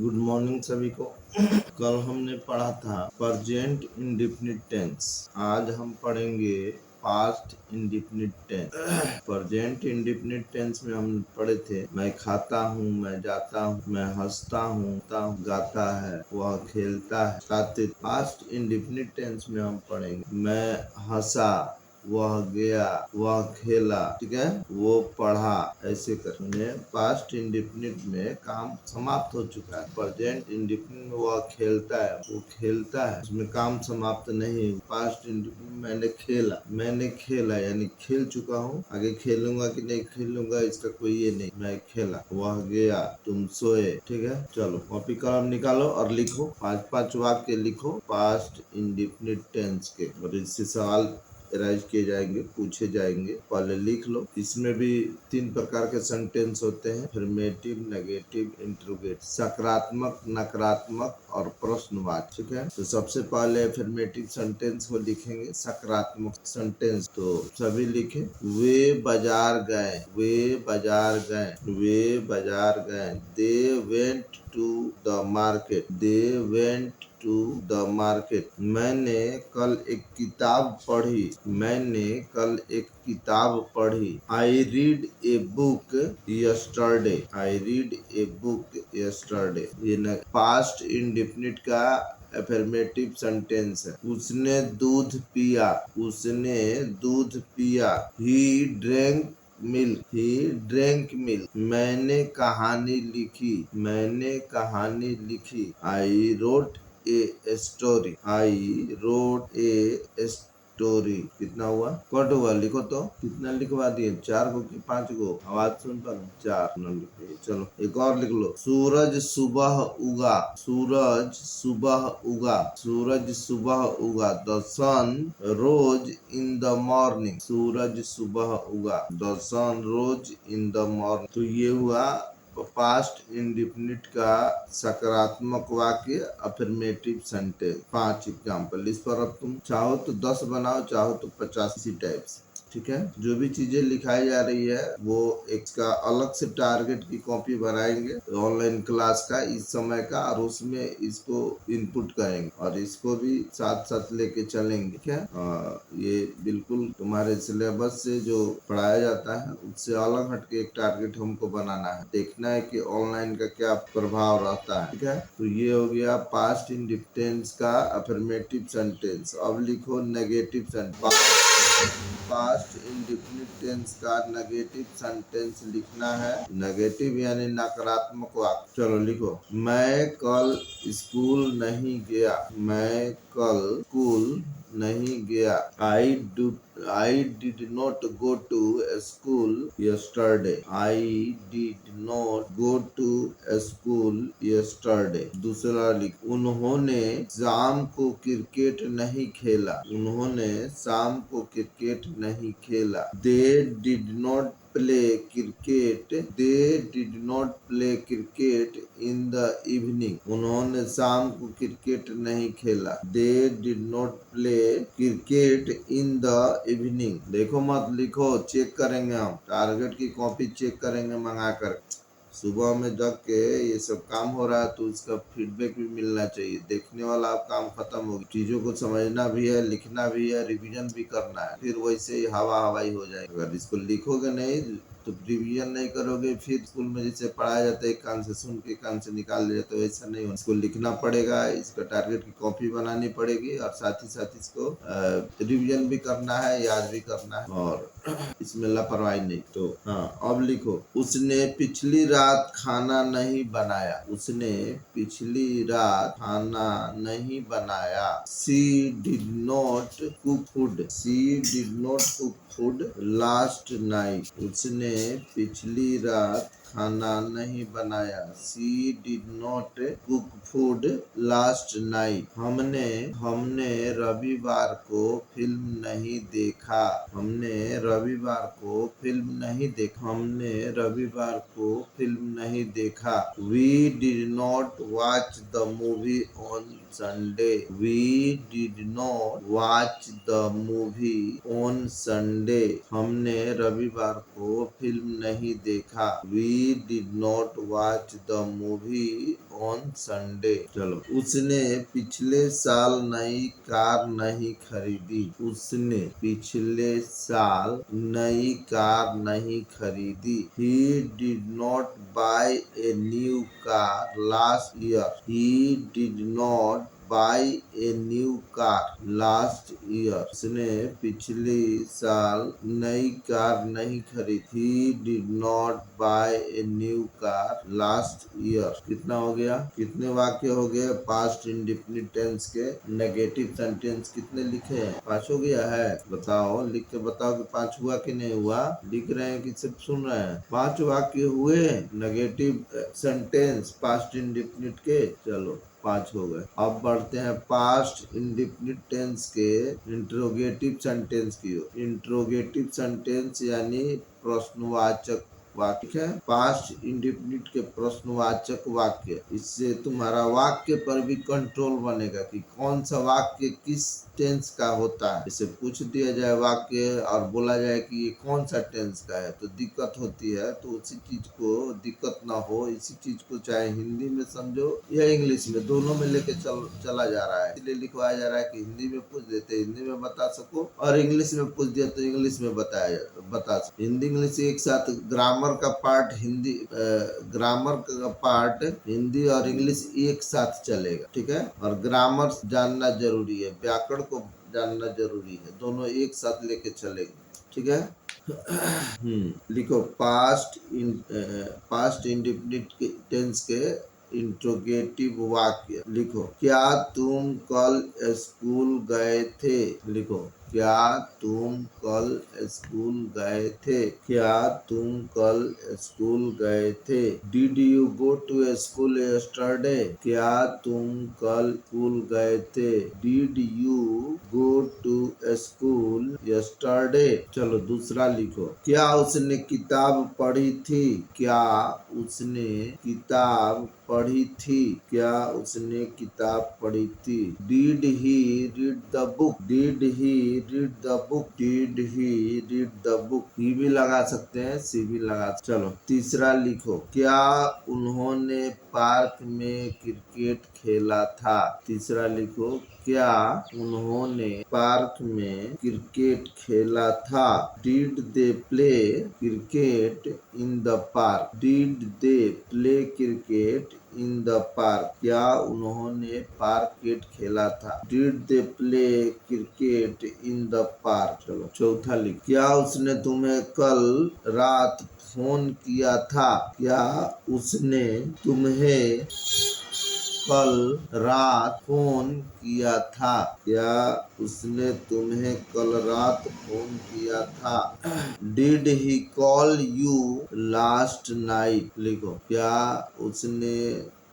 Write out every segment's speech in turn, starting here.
Good morning सभी को। कल हमने पढ़ा था प्रेजेंट इंडेफिनिट टेंस। आज हम पढ़ेंगे past indefinite tense. Present indefinite tense में हम पढ़े थे मैं खाता हूँ, मैं जाता हूँ, मैं हंसता हूँ, गाता है, वह खेलता है। पास्ट इंडेफिनिट टेंस में हम पढ़ेंगे मैं हंसा, वह गया, वह खेला, ठीक है, वो पढ़ा। ऐसे करने पास्ट इंडेफिनिट में काम समाप्त हो चुका है। प्रेजेंट इंडेफिनिट में वह खेलता है, वो खेलता है, उसमें काम समाप्त नहीं। पास्ट इंडेफिनिट मैंने खेला यानी खेल चुका हूँ। आगे खेलूंगा कि नहीं खेलूंगा इसका कोई ये नहीं। मैं खेला, वह गया, तुम सोए। ठीक है, चलो कॉपी कलम निकालो और लिखो। 5-5 वाक्य लिखो पास्ट इंडेफिनिट टेंस के, और इससे सवाल राइज किए जाएंगे, पूछे जाएंगे। पहले लिख लो। इसमें भी 3 प्रकार के सेंटेंस होते हैं, अफर्मेटिव, नेगेटिव, इंट्रोगेटिव, सकारात्मक, नकारात्मक और प्रश्नवाची। ठीक है, तो सबसे पहले अफर्मेटिव सेंटेंस को लिखेंगे। सकारात्मक सेंटेंस तो सभी लिखे। वे बाजार गए, वे बाजार गए, वे बाजार गए। They went to the market, they went to the market. मैंने कल एक किताब पढ़ी, मैंने कल एक किताब पढ़ी। I read a book yesterday, I read a book yesterday. ये पास्ट इंडेफिनिट का अफर्मेटिव सेंटेंस है। उसने दूध पिया, उसने दूध पिया। He drank milk, he drank milk. मैंने कहानी लिखी, मैंने कहानी लिखी। I wrote a story, I wrote a story. कितना हुआ? कट हुआ? लिखो तो। कितना लिखवा दिए? 4 को कि 5 को? आवाज सुन पा 4 न लिखे। चलो एक और लिख लो। सूरज सुबह उगा, सूरज सुबह उगा, सूरज सुबह उगा। The sun rose in the morning, सूरज सुबह उगा। The sun rose in the morning. तो ये हुआ पास्ट इंडेफिनिट का सकारात्मक वाक्य, अफर्मेटिव सेंटेंस। 5 एग्जाम्पल। इस पर अब तुम चाहो तो 10 बनाओ, चाहो तो 50, इसी टाइप से। ठीक है, जो भी चीजें लिखाई जा रही है वो एक का अलग से टारगेट की कॉपी बनाएंगे ऑनलाइन क्लास का इस समय का, और उसमें इसको इनपुट करेंगे और इसको भी साथ साथ लेके चलेंगे। ठीक है, ये बिल्कुल तुम्हारे सिलेबस से जो पढ़ाया जाता है उससे अलग हटके एक टारगेट हमको बनाना है। देखना है कि ऑनलाइन का क्या प्रभाव रहता है। ठीक है, तो ये हो गया पास्ट इंडेफिनिट टेंस का अफर्मेटिव सेंटेंस। अब लिखो negative sentence. Past indefinite tense का नेगेटिव सेंटेंस लिखना है। नेगेटिव यानी नकारात्मक वाक्य। चलो लिखो। मैं कल स्कूल नहीं गया, मैं कल स्कूल नहीं गया। I did not go to school yesterday. I did not go to school yesterday. दूसरा लिख। उन्होंने शाम को क्रिकेट नहीं खेला, उन्होंने शाम को क्रिकेट नहीं खेला। They did not play cricket, they did not play cricket in the evening. उन्होंने शाम को क्रिकेट नहीं खेला। They did not play cricket in the evening. देखो मत लिखो, चेक करेंगे हम। टारगेट की कॉपी चेक करेंगे मंगा कर। सुबह में जग के ये सब काम हो रहा है तो उसका फीडबैक भी मिलना चाहिए। देखने वाला अब काम खत्म हो गया। चीजों को समझना भी है, लिखना भी है, रिवीजन भी करना है। फिर वैसे ही हवा हवाई हो जाएगा। अगर इसको लिखोगे नहीं तो रिवीजन नहीं करोगे, फिर स्कूल में जैसे पढ़ाया जाता है एक कान से सुन के एक कान से निकाल दिया, तो ऐसा नहीं हो। इसको लिखना पड़ेगा, इसका टारगेट की कॉपी बनानी पड़ेगी और साथ ही साथ इसको रिवीजन भी करना है, याद भी करना है, और इसमें लापरवाही नहीं। तो हाँ, अब लिखो। उसने पिछली रात खाना नहीं बनाया, उसने पिछली रात खाना नहीं बनाया। She did not cook food, she did not cook food last night. उसने पिछली रात खाना नहीं बनाया। She did not cook food last night. हमने रविवार को फिल्म नहीं देखा, हमने रविवार को फिल्म नहीं देखा, हमने रविवार को फिल्म नहीं देखा। We did not watch the movie on Sunday. We did not watch the movie on Sunday. हमने रविवार को फिल्म नहीं देखा। We did not watch the movie on Sunday. चलो, उसने पिछले साल नई कार नहीं खरीदी। उसने पिछले साल नई कार नहीं खरीदी। He did not buy a new car last year. He did not buy a new car last year. उसने पिछले साल नई कार नहीं खरीदी। He did not buy a new car last year. कितना हो गया? कितने वाक्य हो गए पास्ट इंडेफिनिट टेंस के नेगेटिव सेंटेंस? कितने लिखे हैं? 5 हो गया है? बताओ, लिख के बताओ कि 5 हुआ कि नहीं हुआ। लिख रहे हैं कि सिर्फ सुन रहे हैं? 5 वाक्य हुए नेगेटिव सेंटेंस पास्ट इंडेफिनिट के। चलो, 5 हो गए। अब बढ़ते हैं पास्ट इंडेफिनिट टेंस के इंट्रोगेटिव सेंटेंस की ओर। इंट्रोगेटिव सेंटेंस यानी प्रश्नवाचक वाक्य है। पास्ट इंडेफिनिट के प्रश्नवाचक वाक्य, इससे तुम्हारा वाक्य पर भी कंट्रोल बनेगा कि कौन सा वाक्य किस टेंस का होता है। इसे पूछ दिया जाए वाक्य और बोला जाए कि ये कौन सा टेंस का है तो दिक्कत होती है। तो उसी चीज को दिक्कत ना हो, इसी चीज को चाहे हिंदी में समझो या इंग्लिश में, दोनों में लेके चला जा रहा है। इसलिए लिखवाया जा रहा है कि हिंदी में पूछ देते हिंदी में बता सको, और इंग्लिश में पूछ दिया तो इंग्लिश में बता सको। हिंदी इंग्लिश एक साथ, ग्रामर का पार्ट हिंदी, ग्रामर का पार्ट हिंदी और इंग्लिश एक साथ चलेगा, ठीक है। और ग्रामर जानना जरूरी है, व्याकरण को जानना जरूरी है, दोनों एक साथ लेके चलेंगे, ठीक है। लिखो पास्ट इंडेफिनिट टेंस के इंट्रोगेटिव वाक्य। लिखो, क्या तुम कल स्कूल गए थे? लिखो, क्या तुम कल स्कूल गए थे? क्या तुम कल स्कूल गए थे? Did you go to school yesterday? क्या तुम कल स्कूल गए थे? Did you go to school yesterday? चलो, दूसरा लिखो, क्या उसने किताब पढ़ी थी? क्या उसने किताब पढ़ी थी? क्या उसने किताब पढ़ी थी? Did he read the book? Did he read the book? Did he read the book? He भी लगा सकते हैं, सी भी लगा। चलो, तीसरा लिखो, क्या उन्होंने पार्क में क्रिकेट खेला था? तीसरा लिखो, क्या उन्होंने पार्क में क्रिकेट खेला था? Did they play cricket in the park? Did they play cricket in the park? क्या उन्होंने पार्क क्रिकेट खेला था? Did they play cricket in the park? चलो, चौथा लिख, क्या उसने तुम्हें कल रात फोन किया था? क्या उसने तुम्हें कल रात फोन किया था? क्या उसने तुम्हें कल रात फोन किया था? Did he call you last night? लिखो, क्या उसने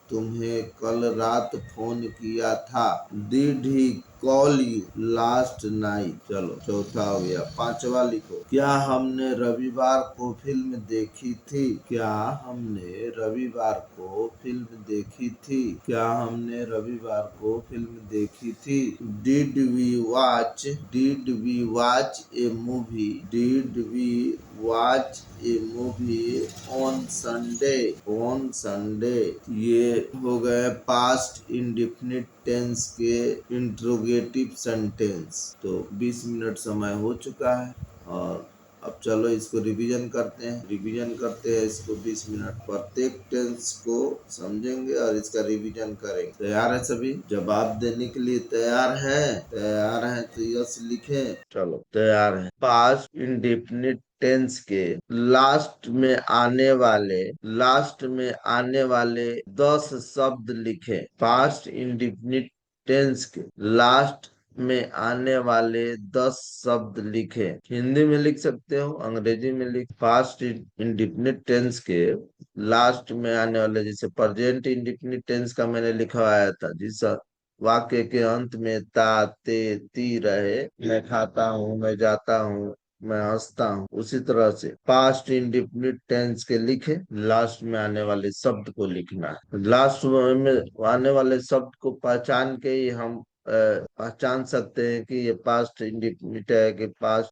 तुम्हें कल रात फोन किया था? Did he call you last night? चलो, चौथा हो गया। पांचवा लिखो, क्या हमने रविवार को फिल्म देखी थी? क्या हमने रविवार को फिल्म देखी थी? क्या हमने रविवार को फिल्म देखी थी? Did we watch a movie? Did we watch a movie on Sunday? On Sunday. ये हो गए पास्ट इंडेफिनिट टेंस के इंट्रोगेटिव सेंटेंस। तो 20 मिनट समय हो चुका है और अब चलो इसको रिवीजन करते हैं। इसको 20 मिनट, प्रत्येक टेंस को समझेंगे और इसका रिवीजन करेंगे। तैयार है सभी? जवाब देने के लिए तैयार हैं? तैयार हैं तो यस लिखें। चलो, तैयार है। पास्ट इंडेफिनिट टेंस के लास्ट में आने वाले 10 शब्द लिखे। पास्ट इंडेफिनिट टेंस के लास्ट में आने वाले 10 शब्द लिखे। हिंदी में लिख सकते हो, अंग्रेजी में लिख। पास्ट इंडेफिनिट टेंस के लास्ट में आने वाले, जैसे प्रेजेंट इंडेफिनिट टेंस का मैंने लिखवाया था, जिस वाक्य के अंत में ता ते ती रहे, मैं खाता हूँ, मैं जाता हूँ, मैं हंसता हूँ, उसी तरह से पास्ट इंडेफिनिट टेंस के लिखे लास्ट में आने वाले शब्द को लिखना है। लास्ट में आने वाले शब्द को पहचान के ही हम पहचान सकते हैं कि ये पास्ट इंडेफिनिट है कि पास्ट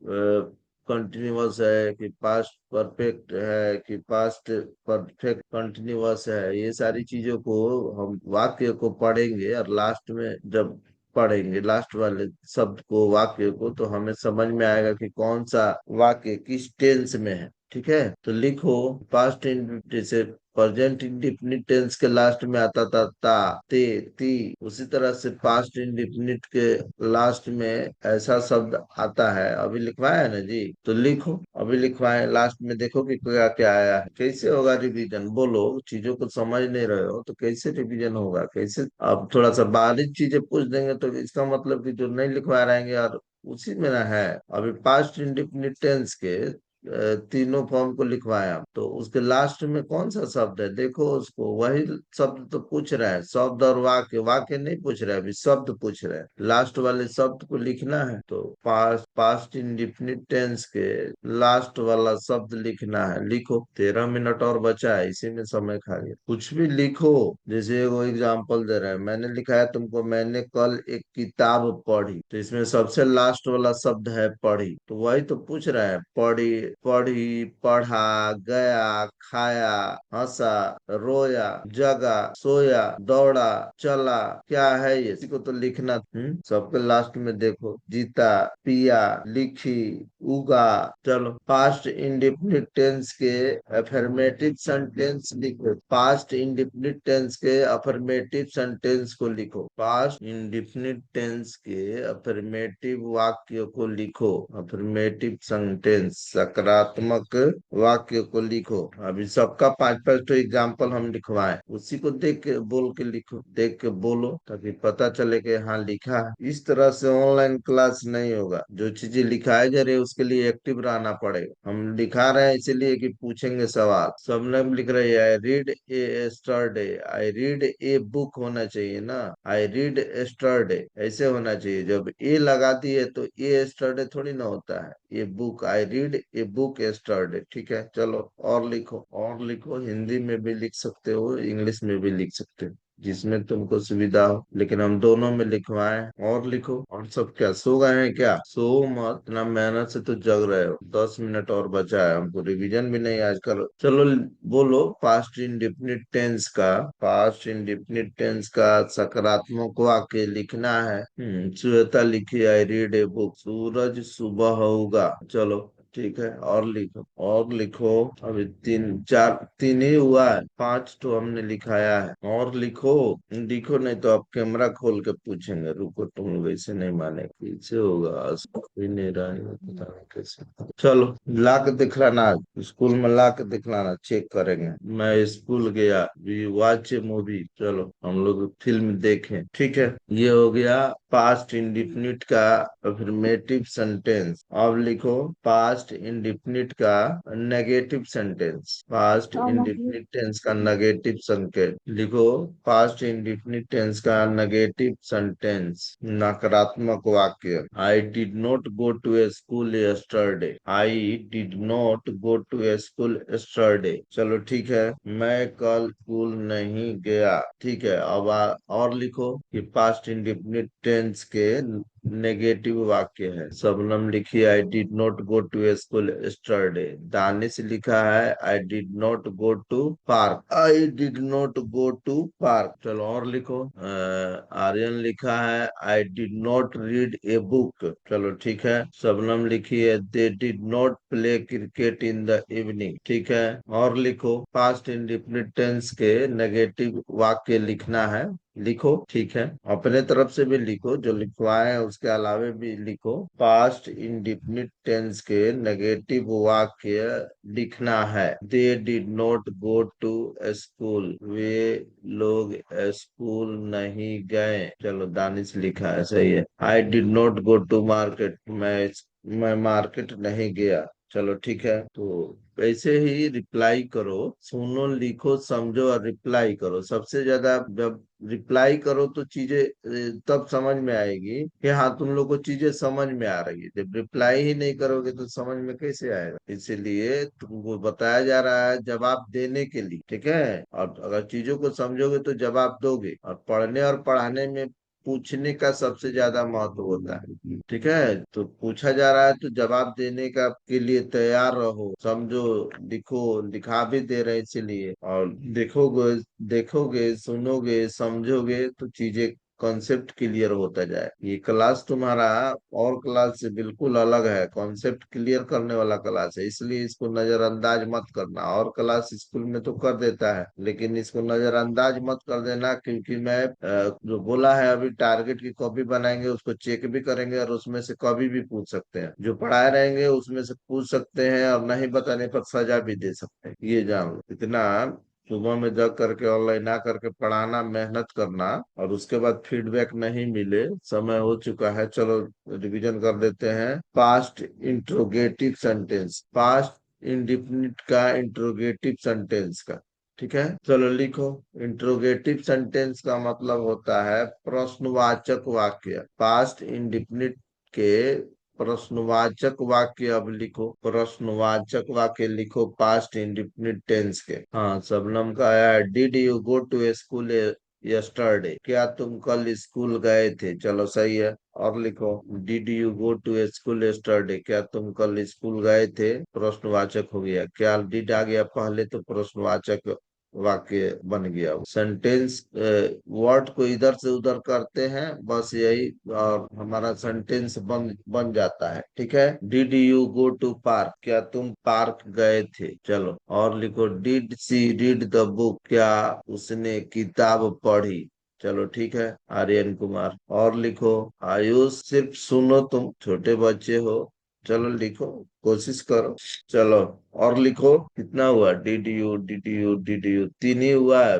कंटिन्यूअस है कि पास्ट परफेक्ट है कि पास्ट परफेक्ट कंटिन्यूअस है, ये सारी चीजों को हम वाक्य को पढ़ेंगे और लास्ट में जब पढ़ेंगे लास्ट वाले शब्द को वाक्य को, तो हमें समझ में आएगा कि कौन सा वाक्य किस टेंस में है। ठीक है, तो लिखो पास्ट इन, जैसे प्रेजेंट इंडिफिनिट टेंस के लास्ट में आता था ता, ते, ती, उसी तरह से पास्ट इंडिफिनिट के लास्ट में ऐसा शब्द आता है। अभी लिखवाया है ना जी, तो लिखो, अभी लिखवाए, लास्ट में देखो कि क्या क्या आया है। कैसे होगा रिवीजन, बोलो, चीजों को समझ नहीं रहे हो तो कैसे रिवीजन होगा, कैसे? अब थोड़ा सा बारीक चीजें पूछ देंगे तो इसका मतलब कि जो नहीं लिखवा रहेंगे और उसी में ना है। अभी पास्ट इंडिफिनिट टेंस के तीनों फॉर्म को लिखवाया, तो उसके लास्ट में कौन सा शब्द है, देखो उसको, वही शब्द तो पूछ रहा है, शब्द और वाक्य, वाक्य नहीं पूछ रहा है, अभी शब्द पूछ रहा है, लास्ट वाले शब्द को लिखना है। तो पास्ट इंडिफिनिट टेंस के लास्ट वाला शब्द लिखना है। लिखो, 13 मिनट और बचा है, इसी में समय खा गया, कुछ भी लिखो। जैसे वो एग्जाम्पल दे रहा है, मैंने लिखा है तुमको, मैंने कल एक किताब पढ़ी, तो इसमें सबसे लास्ट वाला शब्द है पढ़ी, तो वही तो पूछ रहा है, पढ़ी, पढ़ी, पढ़ा, गया, खाया, हंसा, रोया, जगा, सोया, दौड़ा, चला, क्या है ये, इसी को तो लिखना। सबके लास्ट में देखो, जीता, पिया, लिखी, उगा। चलो, पास्ट इंडेफिनिट टेंस के अफर्मेटिव सेंटेंस लिखो, पास्ट इंडेफिनिट टेंस के अफर्मेटिव सेंटेंस को लिखो, पास्ट इंडेफिनिट टेंस के अफर्मेटिव वाक्य को लिखो, अफर्मेटिव सेंटेंस सकारात्मक वाक्य को लिखो। अभी सबका 5-5 तो एग्जाम्पल हम लिखवाए, उसी को देख के बोल के लिखो, देख के बोलो, ताकि पता चले कि हाँ लिखा है। इस तरह से ऑनलाइन क्लास नहीं होगा, जो चीजें लिखाई जा रही है उसके लिए एक्टिव रहना पड़ेगा। हम लिखा रहे हैं इसीलिए कि पूछेंगे सवाल, सब लोग लिख रहे हैं I read A yesterday, I read a book होना चाहिए ना, आई रीड एस्टरडे ऐसे होना चाहिए। जब ए लगा दिए तो ए एस्टरडे थोड़ी ना होता है, ये book, I read a book yesterday. ठीक है, चलो और लिखो, और लिखो, हिंदी में भी लिख सकते हो, इंग्लिश में भी लिख सकते हो, जिसमें तुमको सुविधा हो, लेकिन हम दोनों में लिखवाएं। और लिखो। और सब क्या सो गए हैं क्या? सो मत, इतना मेहनत से तो जग रहे हो, 10 मिनट और बचा है, हमको रिवीजन भी नहीं आज कल। चलो बोलो, पास्ट इंडेफिनिट टेंस का, पास्ट इंडेफिनिट टेंस का सकारात्मक वाक्य लिखना है। श्वेता लिखी आई रीड ए बुक, सूरज सुबह होगा। चलो ठीक है, और लिखो, और लिखो। अभी 3 ही हुआ है, 5 तो हमने लिखाया है, और लिखो। लिखो नहीं तो आप कैमरा खोल के पूछेंगे, रुको, तुम लोग ऐसे नहीं माने, कैसे होगा, कोई नहीं रहा है, पता नहीं कैसे। चलो ला के दिखलाना, स्कूल में ला के दिखलाना, चेक करेंगे। मैं स्कूल गया, वी वॉच ए मूवी, चलो हम लोग फिल्म देखें। ठीक है, ये हो गया पास्ट इंडिफिनिट का अफर्मेटिव सेंटेंस। अब लिखो पास्ट इंडिफिनिट का negative sentence, past indefinite tense का नेगेटिव संकेत लिखो, पास्ट इंडिफिनिट टेंस का नेगेटिव सेंटेंस नकारात्मक वाक्य, I did not go to a school yesterday, I did not go to a school yesterday. चलो ठीक है, मैं कल स्कूल नहीं गया। ठीक है, अब और लिखो कि पास्ट इंडिफिनिट टेंस के नेगेटिव वाक्य है। शबनम लिखी I did not go to a school yesterday, Danish लिखा है I did not go to park, I did not go to park. चलो और लिखो, आर्यन लिखा है I did not read a book. चलो ठीक है, शबनम लिखी है they did not play cricket in the evening. ठीक है, और लिखो, पास्ट इंडिफिनिट टेंस के नेगेटिव वाक्य लिखना है। लिखो, ठीक है, अपने तरफ से भी लिखो, जो लिखवाए हैं उसके अलावे भी लिखो। पास्ट इंडिफिनिट टेंस के नेगेटिव वाक्य लिखना है, they did not go to school, वे लोग स्कूल नहीं गए। चलो दानिश लिखा है, सही है। I did not go to market, मैं मार्केट नहीं गया। चलो ठीक है, तो ऐसे ही रिप्लाई करो, सुनो, लिखो, समझो और रिप्लाई करो। सबसे ज्यादा जब रिप्लाई करो तो चीजें तब समझ में आएगी कि हाँ तुम लोग को चीजें समझ में आ रही है। जब रिप्लाई ही नहीं करोगे तो समझ में कैसे आएगा? इसीलिए तुमको बताया जा रहा है जवाब देने के लिए। ठीक है, और अगर चीजों को समझोगे तो जवाब दोगे, और पढ़ने और पढ़ाने में पूछने का सबसे ज्यादा महत्व होता है। ठीक है, तो पूछा जा रहा है तो जवाब देने का के लिए तैयार रहो, समझो, लिखो, लिखा भी दे रहे हैं इसीलिए। और देखोगे, देखोगे, सुनोगे, समझोगे तो चीजें, कॉन्सेप्ट क्लियर होता जाए। ये क्लास तुम्हारा और क्लास से बिल्कुल अलग है, कॉन्सेप्ट क्लियर करने वाला क्लास है, इसलिए इसको नजरअंदाज मत करना। और क्लास स्कूल में तो कर देता है, लेकिन इसको नजरअंदाज मत कर देना, क्योंकि मैं जो बोला है अभी, टारगेट की कॉपी बनाएंगे, उसको चेक भी करेंगे और उसमें से कभी भी पूछ सकते हैं। जो पढ़ाए रहेंगे उसमें से पूछ सकते हैं, और नहीं बताने पर सजा भी दे सकते हैं। ये जान लो। इतना सुबह में जग करके ऑनलाइन आ करके पढ़ाना, मेहनत करना, और उसके बाद फीडबैक नहीं मिले, समय हो चुका है। चलो रिवीजन कर देते हैं। Past interrogative sentence, past indefinite का इंट्रोगेटिव सेंटेंस का। ठीक है, चलो लिखो। इंट्रोगेटिव सेंटेंस का मतलब होता है प्रश्नवाचक वाक्य। पास्ट इंडिफिनिट के प्रश्नवाचक वाक्य अब लिखो, प्रश्नवाचक वाक्य लिखो पास्ट इंडिफिनिट टेंस के। हाँ, शबनम का आया है, did you go to school yesterday, क्या तुम कल स्कूल गए थे? चलो सही है। और लिखो, did you go to school yesterday, क्या तुम कल स्कूल गए थे? प्रश्नवाचक हो गया। क्या डिड आ गया पहले तो प्रश्नवाचक वाक्य बन गया। सेंटेंस वर्ड को इधर से उधर करते हैं, बस यही, और हमारा सेंटेंस बन बन जाता है। ठीक है, did you go to park, क्या तुम पार्क गए थे? चलो और लिखो, did she read the book, क्या उसने किताब पढ़ी? चलो ठीक है, आर्यन कुमार। और लिखो, आयुष, सिर्फ सुनो, तुम छोटे बच्चे हो। चलो लिखो, कोशिश करो। चलो और लिखो, कितना हुआ? Did you, did you, did you, तीन ही हुआ है।